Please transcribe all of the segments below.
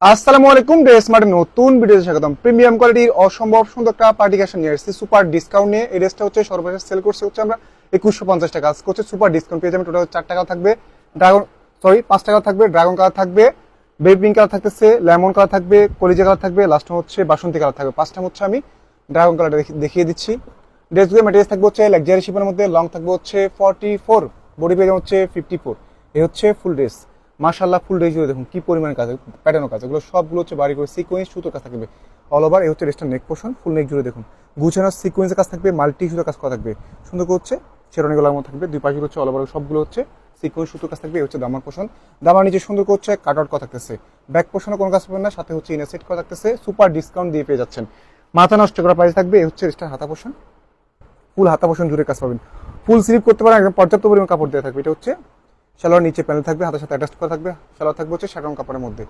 আসসালামু আলাইকুম, ড্রেস মার্টের নতুন ভিডিওতে স্বাগতম। প্রিমিয়াম কোয়ালিটির অসম্ভব সুন্দর একটা পার্টি কালেকশন নিয়ে এসেছি সুপার ডিসকাউন্ট নিয়ে। এই ড্রেসটা হচ্ছে সর্বশেষ সেল করছে হচ্ছে আমরা 2150 টাকা। আজকে হচ্ছে সুপার ডিসকাউন্ট পেয়ে যাবেন। টোটাল 4 টাকা থাকবে, 5 টাকা থাকবে, ড্রাগন কালার থাকবে, বেবি পিঙ্ক কালার থাকতেছে, লেমন কালার থাকবে, কলিজা কালার থাকবে, লাস্ট হচ্ছে বাসন্তী কালার থাকবে। পাঁচটা হচ্ছে আমি ড্রাগন কালারটা দেখিয়ে দিচ্ছি। ড্রেসগুলোর ম্যাটেরিয়াল থাকবে হচ্ছে লাক্সারি শিপের মধ্যে, লং থাকবে হচ্ছে 44, বডি পেয়ে হচ্ছে 54। এই হচ্ছে ফুল ড্রেস। মাশাআল্লাহ, ফুল ড্রেস দেখুন কি পরিমাণ কাজ, প্যাটার্ন কাজ, এগুলো সবগুলো হচ্ছে বাড়ি করে সিকোয়েন্স সুতোর কাজ থাকবে অল ওভার। এই হচ্ছে ড্রেসটার নেক পোর্শন, ফুল নেক জুড়ে দেখুন গুছানো সিকোয়েন্সের কাজ থাকবে, মাল্টি সুতোর কাজ করা থাকবে, সুন্দর করে হচ্ছে শেরওয়ানি গলার মতো থাকবে। দুই পাশে হচ্ছে অল ওভার সবগুলো হচ্ছে সিকোয়েন্স সুতোর কাজ থাকবে। এই হচ্ছে দামার পোর্শন, দামার নিচে সুন্দর করে হচ্ছে কাট আউট করা থাকতেছে। ব্যাক পোর্শনে কোনো কাজ পাবেন না, সাথে হচ্ছে ইনার সেট করা থাকতেছে। সুপার ডিসকাউন্ট দিয়ে পেয়ে যাচ্ছেন, মাথা নষ্ট করা প্রাইস থাকবে। এই হচ্ছে ড্রেসটার হাতা পোর্শন, ফুল হাতা পোর্শন জুড়ে কাজ পাবেন, ফুল স্লিপ করতে পারেন, একদম পর্যাপ্ত পরিমাণ কাপড় দেওয়া থাকবে। এটা হচ্ছে সালোয়ার, নিচে প্যানেল থাকবে, হাতের সাথে অ্যাটাচ করা থাকবে। সালোয়ার থাকবে হচ্ছে শাটন কাপড়ের মধ্যে।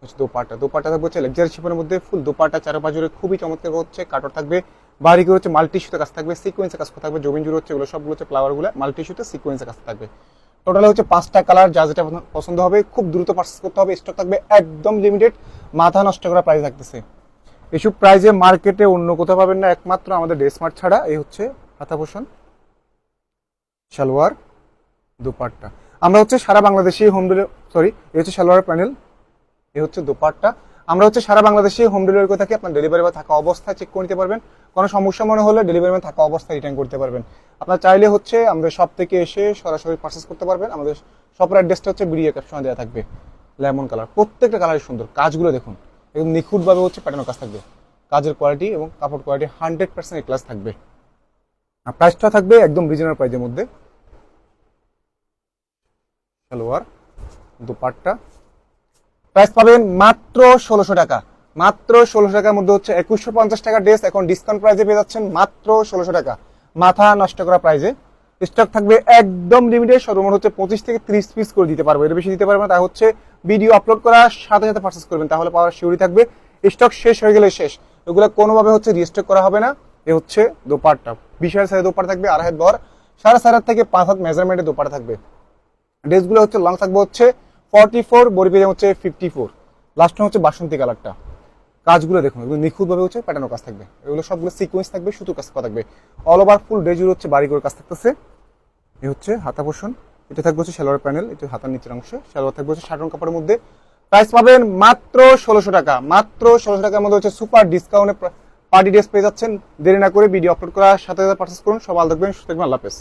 হচ্ছে দোপাট্টা থাকবে হচ্ছে লাক্সারি শিপের মধ্যে, ফুল দোপাট্টা চারপাশ জুড়ে খুবই চমৎকার হচ্ছে কাটর থাকবে। বাড়ি করে হচ্ছে মাল্টি সুতে কাজ থাকবে, সিকোয়েন্সের কাজ থাকবে, জমিন জুড়ে হচ্ছে এগুলো সবগুলো হচ্ছে ফ্লাওয়ার গুলো মাল্টি সুতে সিকোয়েন্সের কাজ থাকবে। টোটাল হচ্ছে 5টা কালার, যা যেটা পছন্দ হবে খুব দ্রুত পারচেজ করতে হবে। স্টক থাকবে একদম লিমিটেড, মাথা নষ্ট করা প্রাইস থাকতেছে। এসব প্রাইজে মার্কেটে অন্য কোথাও পাবেন না, একমাত্র আমাদের ড্রেস মার্ট ছাড়া। এই হচ্ছে হাতা পোর্শন, সালোয়ার, দোপাট্টা। আমরা হচ্ছে সারা বাংলাদেশে হোম ডেলিভারি, এই হচ্ছে সালোয়ার প্যানেল, এই হচ্ছে দোপাট্টা। আমরা হচ্ছে সারা বাংলাদেশে হোম ডেলিভারি করে থাকি। আপনার ডেলিভারি বা থাকা অবস্থায় চেক করে নিতে পারবেন। কোনো সমস্যা মনে হলে ডেলিভারি ম্যান থাকা অবস্থায় রিটার্ন করতে পারবেন। আপনার চাইলে হচ্ছে আমাদের শপ থেকে এসে সরাসরি পারচেস করতে পারবেন। আমাদের শপের অ্যাড্রেসটা হচ্ছে ভিডিও ক্যাপশনে দেওয়া থাকবে। লেমন কালার, প্রত্যেকটা কালারই সুন্দর, কাজগুলো দেখুন একদম নিখুঁতভাবে হচ্ছে প্যাটার্ন কাজ থাকবে। কাজের কোয়ালিটি এবং কাপড় কোয়ালিটি 100% ক্লাস থাকবে। আর প্রাইসটা থাকবে একদম রিজনেবল প্রাইসের মধ্যে। সালোয়ার, দোপাট্টা, প্রাইস পাবেন মাত্র 1600 টাকা। মাত্র 1600 টাকার মধ্যে হচ্ছে 2150 টাকা ড্রেস এখন ডিসকাউন্ট প্রাইসে পেয়ে যাচ্ছেন মাত্র 1600 টাকা, মাথা নষ্ট করা প্রাইসে। স্টক থাকবে একদম লিমিটেড, সর্বমোট হচ্ছে 25 থেকে 30 পিস করে দিতে পারবো, এর বেশি দিতে পারবো না। তা হচ্ছে ভিডিও আপলোড করার সাথে সাথে পারচেস করবেন, তাহলে পাওয়ার শিওরি থাকবে। স্টক শেষ হয়ে গেলে শেষ, এগুলো কোনোভাবে হচ্ছে রিস্টক করা হবে না। এ হচ্ছে দোপাট্টা, 20 সাইজের দোপাট্টা থাকবে, 2.5 হাত বহর, 4.5 থেকে 5 হাত মেজারমেন্টের দোপাট্টা থাকবে। ড্রেসগুলো হচ্ছে লং থাকবে হচ্ছে 44, বডি পেয়ে হচ্ছে 54, লাস্ট হচ্ছে বাসন্তী কালারটা। কাজগুলো দেখুন এগুলো নিখুঁতভাবে হচ্ছে প্যাটার্ন কাজ থাকবে, এগুলো সবগুলো সিকোয়েন্স থাকবে, সুতো কাজ করা থাকবে অল ওভার। ফুল ড্রেস হচ্ছে বাড়ি করে কাজ থাকতেছে। এই হচ্ছে হাতা পোর্শন, এটা থাকবে হচ্ছে সালোয়ার প্যানেল, এটা হাতার নিচের অংশ, সালোয়ার থাকবে হচ্ছে শাটন কাপড়ের মধ্যে। প্রাইস পাবেন মাত্র 1600 টাকা। মাত্র 1600 টাকার মধ্যে হচ্ছে সুপার ডিসকাউন্টে পার্টি ড্রেস পেয়ে যাচ্ছেন। দেরি না করে ভিডিও আপলোড করার সাথে সাথে পারচেস করুন। সবাই ভালো থাকবেন, সুস্থ থাকবেন, আল্লাহ হাফেজ।